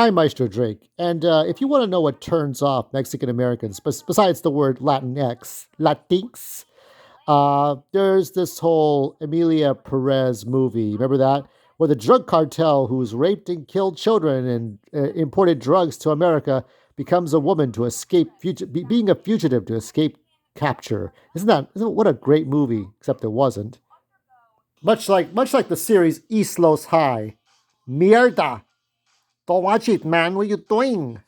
I'm Maestro Drake, and if you want to know what turns off Mexican Americans, besides the word Latinx, Latinx, there's this whole Emilia Perez movie. Remember that? Where the drug cartel who's raped and killed children and imported drugs to America becomes a woman to escape being a fugitive to escape capture. Isn't what a great movie? Except it wasn't. Much like the series East Los High. Mierda! Don't watch it, man. What are you doing?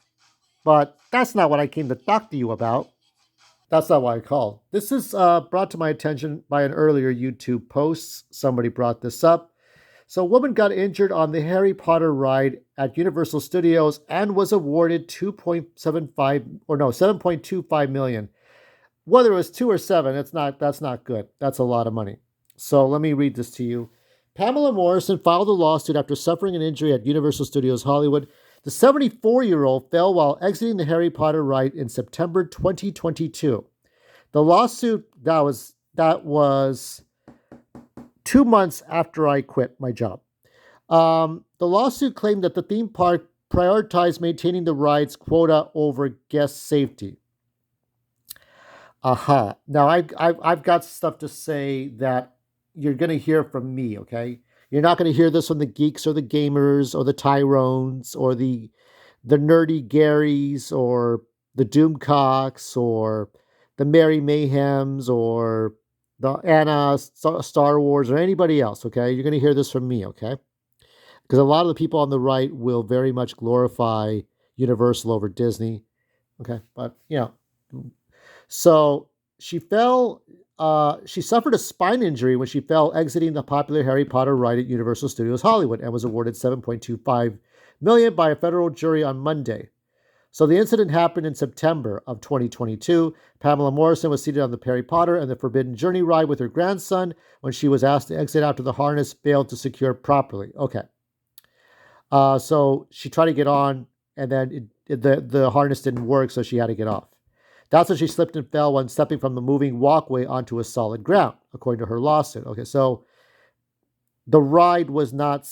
But that's not what I came to talk to you about. That's not why I called. This is brought to my attention by an earlier YouTube post. Somebody brought this up. So, a woman got injured on the Harry Potter ride at Universal Studios and was awarded 2.75 or no 7.25 million. Whether it was 2 or 7, that's not good. That's a lot of money. So, let me read this to you. Pamela Morrison filed a lawsuit after suffering an injury at Universal Studios Hollywood. The 74-year-old fell while exiting the Harry Potter ride in September 2022. The lawsuit that was 2 months after I quit my job. The lawsuit claimed that the theme park prioritized maintaining the ride's quota over guest safety. Aha. Now I've got stuff to say that you're going to hear from me. Okay, you're not going to hear this from the geeks or the gamers or the Tyrones or the nerdy Garys or the Doomcocks or the Merry Mayhems or the Anna Star Wars or anybody else. Okay, you're going to hear this from me. Okay, because a lot of the people on the right will very much glorify Universal over Disney. Okay, but so she fell. She suffered a spine injury when she fell exiting the popular Harry Potter ride at Universal Studios Hollywood and was awarded 7.25 million by a federal jury on Monday. So the incident happened in September of 2022. Pamela Morrison was seated on the Harry Potter and the Forbidden Journey ride with her grandson when she was asked to exit after the harness failed to secure properly. Okay. So she tried to get on, and then the harness didn't work, so she had to get off. That's when she slipped and fell when stepping from the moving walkway onto a solid ground, according to her lawsuit. Okay, so the ride was not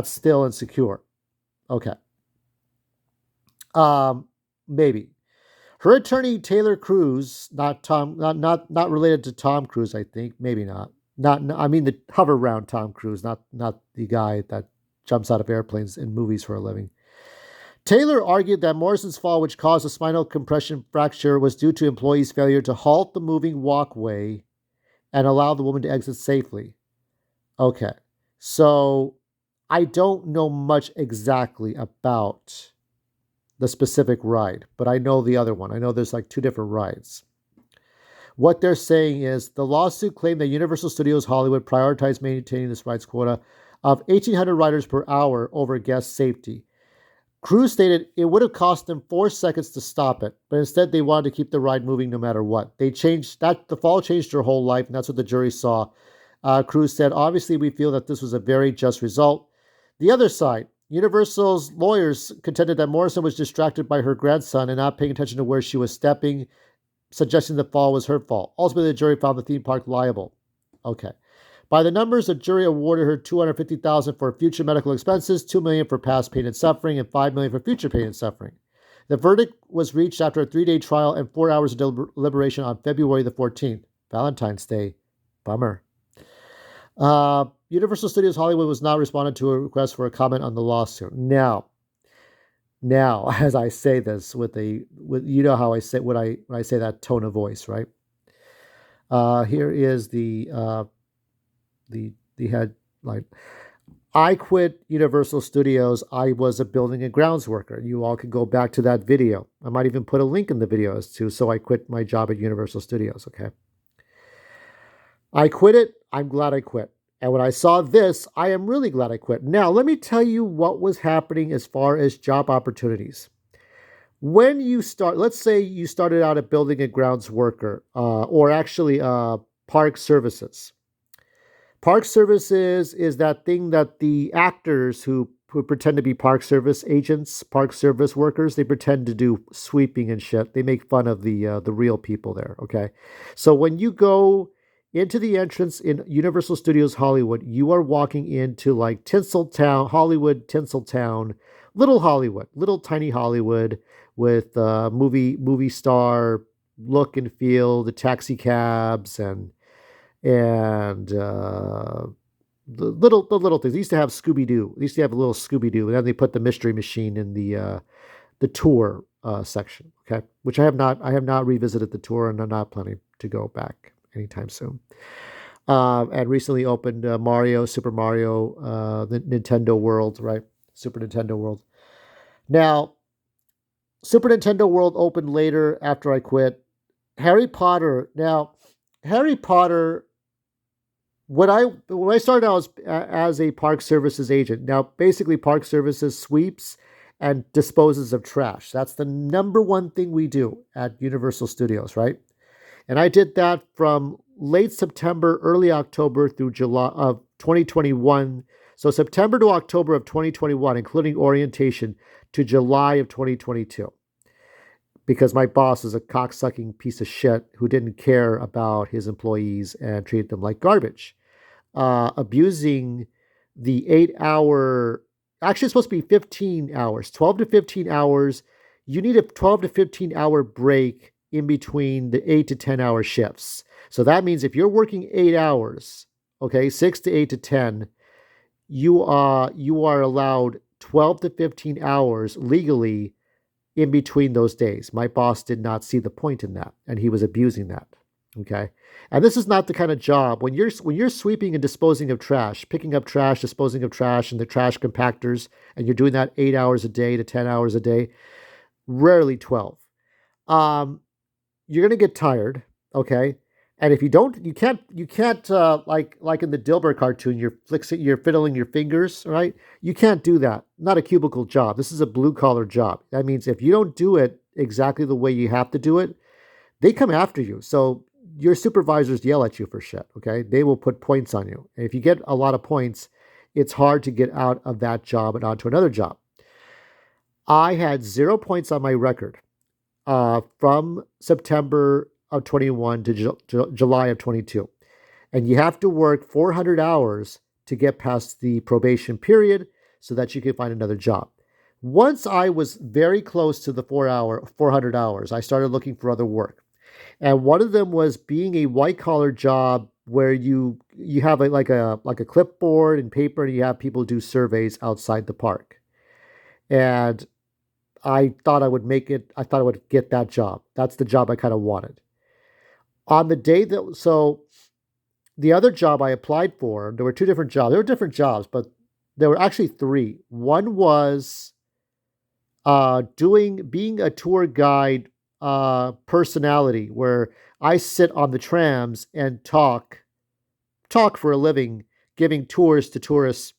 still and secure. Okay, maybe her attorney Taylor Cruz, not related to Tom Cruise, I think, maybe not. I mean the hover round Tom Cruise, not the guy that jumps out of airplanes in movies for a living. Taylor argued that Morrison's fall, which caused a spinal compression fracture, was due to employees' failure to halt the moving walkway and allow the woman to exit safely. Okay, so I don't know much exactly about the specific ride, but I know the other one. I know there's like two different rides. What they're saying is the lawsuit claimed that Universal Studios Hollywood prioritized maintaining this ride's quota of 1,800 riders per hour over guest safety. Cruz stated it would have cost them 4 seconds to stop it, but instead they wanted to keep the ride moving no matter what. They changed that. The fall changed her whole life, and that's what the jury saw. Cruz said, obviously, we feel that this was a very just result. The other side, Universal's lawyers contended that Morrison was distracted by her grandson and not paying attention to where she was stepping, suggesting the fall was her fault. Ultimately, the jury found the theme park liable. Okay. By the numbers, the jury awarded her $250,000 for future medical expenses, $2 million for past pain and suffering, and $5 million for future pain and suffering. The verdict was reached after a 3-day trial and 4 hours of deliberation on February the 14th, Valentine's Day. Bummer. Universal Studios Hollywood was not responded to a request for a comment on the lawsuit. Now, as I say this with you know how I say when I say that tone of voice, right? Here is the headline. I quit Universal Studios. I was a building and grounds worker. You all can go back to that video. I might even put a link in the video as to so I quit my job at Universal Studios. Okay. I quit it. I'm glad I quit. And when I saw this, I am really glad I quit. Now, let me tell you what was happening as far as job opportunities. When you start, let's say you started out a building and grounds worker, or actually park services. Park services is that thing that the actors who pretend to be park service agents, park service workers, they pretend to do sweeping and shit. They make fun of the real people there. Okay, so when you go into the entrance in Universal Studios Hollywood, you are walking into like Tinseltown, Hollywood, Tinseltown, little Hollywood, little tiny Hollywood with movie star look and feel, the taxi cabs and the little things. They used to have Scooby Doo. They used to have a little Scooby Doo, and then they put the Mystery Machine in the tour section. Okay, which I have not revisited the tour, and I'm not planning to go back anytime soon. And recently opened Super Mario, the Nintendo World, right? Super Nintendo World. Now, Super Nintendo World opened later after I quit. Harry Potter. Now, Harry Potter. When I started out as a Park Services agent. Now, basically, Park Services sweeps and disposes of trash. That's the number one thing we do at Universal Studios, right? And I did that from late September, early October through July of 2021. So September to October of 2021, including orientation, to July of 2022. Because my boss is a cocksucking piece of shit who didn't care about his employees and treated them like garbage. Abusing the 8 hour, actually, it's supposed to be 15 hours, 12 to 15 hours. You need a 12 to 15 hour break in between the 8 to 10 hour shifts. So that means if you're working 8 hours, okay, 6 to 8 to 10, you are allowed 12 to 15 hours legally in between those days. My boss did not see the point in that, and he was abusing that. Okay, and this is not the kind of job when you're sweeping and disposing of trash, picking up trash, disposing of trash, and the trash compactors, and you're doing that 8 hours a day to 10 hours a day, rarely 12. Um, you're gonna get tired, okay? And if you don't, you can't like in the Dilbert cartoon, you're fiddling your fingers, right? You can't do that. Not a cubicle job. This is a blue collar job. That means if you don't do it exactly the way you have to do it, they come after you. So your supervisors yell at you for shit, okay? They will put points on you. And if you get a lot of points, it's hard to get out of that job and onto another job. I had 0 points on my record from September of 21 to July of 22. And you have to work 400 hours to get past the probation period so that you can find another job. Once I was very close to the 400 hours, I started looking for other work. And one of them was being a white collar job where you have like a clipboard and paper and you have people do surveys outside the park. And I thought I would make it. I thought I would get that job. That's the job I kind of wanted. On the day that so the other job I applied for, there were two different jobs. There were different jobs, but there were actually three. One was doing being a tour guide personality, where I sit on the trams and talk for a living, giving tours to tourists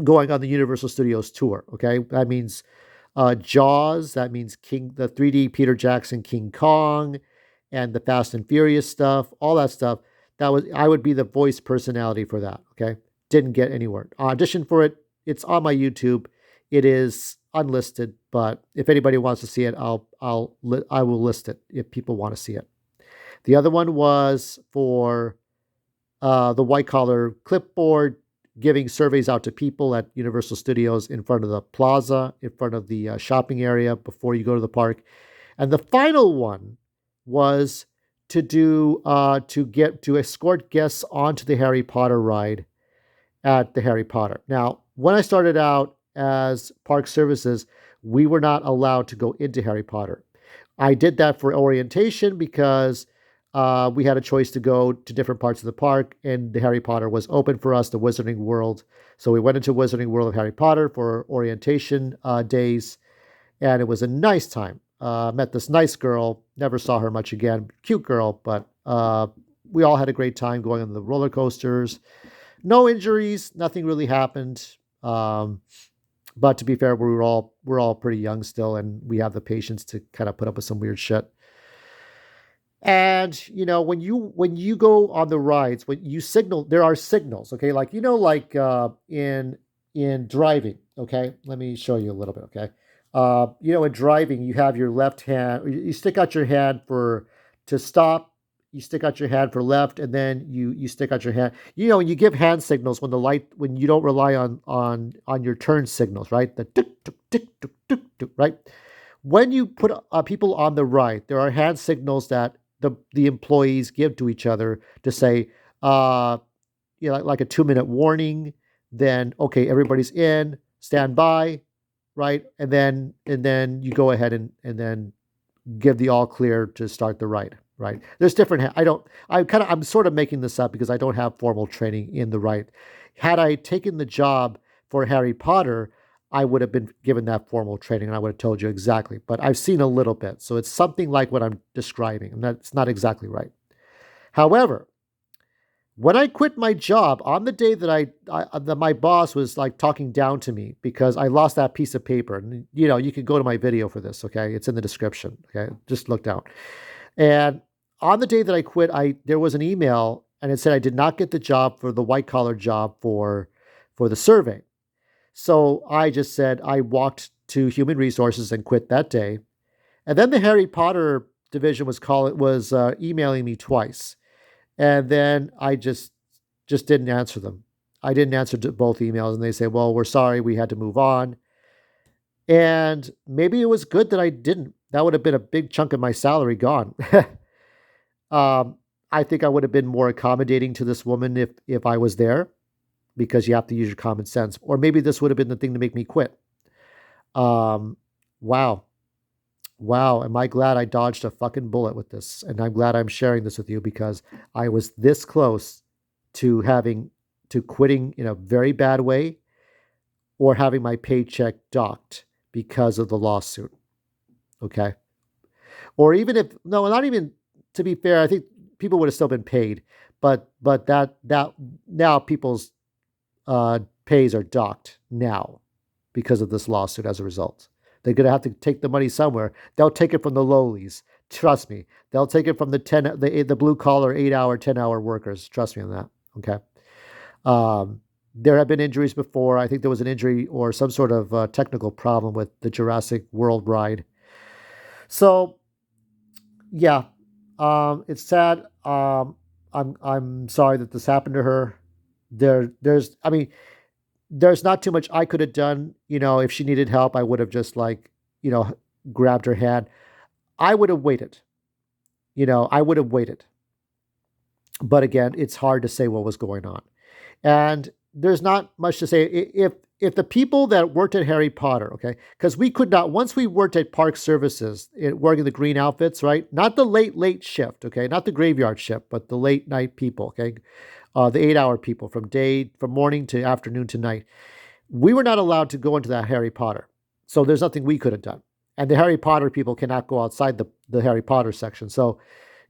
going on the Universal Studios tour. Okay, that means Jaws. That means the 3D Peter Jackson King Kong, and the Fast and Furious stuff. All that stuff. I would be the voice personality for that. Okay, didn't get anywhere. Audition for it. It's on my YouTube. It is unlisted, but if anybody wants to see it, I will list it if people want to see it. The other one was for the white collar clipboard, giving surveys out to people at Universal Studios in front of the plaza, in front of the shopping area before you go to the park. And the final one was to escort guests onto the Harry Potter ride at the Harry Potter. Now, when I started out as Park Services, we were not allowed to go into Harry Potter. I did that for orientation because we had a choice to go to different parts of the park, and the Harry Potter was open for us, the Wizarding World. So we went into Wizarding World of Harry Potter for orientation days, and it was a nice time. Met this nice girl, never saw her much again. Cute girl, but we all had a great time going on the roller coasters. No injuries, nothing really happened. But to be fair, we're all pretty young still, and we have the patience to kind of put up with some weird shit. And when you go on the rides, when you signal, there are signals, okay? Like like in driving, okay? Let me show you a little bit, okay? In driving, you have your left hand, you stick out your hand to stop, you stick out your hand for left, and then you stick out your hand. You know, you give hand signals when the light when you don't rely on your turn signals, right? The tick tick tick tick tick tick, right? When you put people on the right, there are hand signals that the employees give to each other to say, uh, you know, like a 2 minute warning. Then okay, everybody's in, stand by, right? And then you go ahead and then give the all clear to start the ride, right? There's different. I'm sort of making this up because I don't have formal training in the ride. Had I taken the job for Harry Potter, I would have been given that formal training and I would have told you exactly. But I've seen a little bit, so it's something like what I'm describing, and that's not exactly right. However, when I quit my job on the day that that my boss was like talking down to me because I lost that piece of paper, and you know you can go to my video for this. Okay, it's in the description. Okay, just look down. And on the day that I quit, I there was an email and it said I did not get the job for the white collar job for the survey. So I just said I walked to human resources and quit that day. And then the Harry Potter division was emailing me twice, and then I just didn't answer them. I didn't answer to both emails, and they say, "Well, we're sorry, we had to move on." And maybe it was good that I didn't. That would have been a big chunk of my salary gone. um, I think I would have been more accommodating to this woman if I was there, because you have to use your common sense. Or maybe this would have been the thing to make me quit. Um, wow. Wow, am I glad I dodged a fucking bullet with this? And I'm glad I'm sharing this with you because I was this close to having to quitting in a very bad way or having my paycheck docked because of the lawsuit. Okay. Or even if no, not even to be fair, I think people would have still been paid, but that now people's pays are docked now because of this lawsuit as a result. They're going to have to take the money somewhere. They'll take it from the lowlies. Trust me. They'll take it from the blue collar 8 hour, 10 hour workers. Trust me on that. Okay. There have been injuries before. I think there was an injury or some sort of technical problem with the Jurassic World ride. So yeah, it's sad. I'm sorry that this happened to her. I mean, there's not too much I could have done. You know, if she needed help, I would have just like, you know, grabbed her hand. I would have waited. You know, I would have waited. But again, it's hard to say what was going on. And there's not much to say. If the people that worked at Harry Potter, okay, because we could not once we worked at Park Services, working the green outfits, right? Not the late shift, okay, not the graveyard shift, but the late night people, okay, the 8 hour people from morning to afternoon to night. We were not allowed to go into that Harry Potter, so there's nothing we could have done. And the Harry Potter people cannot go outside the Harry Potter section. So,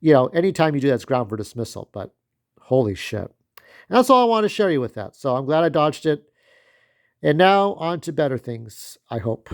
you know, anytime you do that's ground for dismissal. But holy shit. And that's all I want to share you with that. So I'm glad I dodged it. And now on to better things, I hope.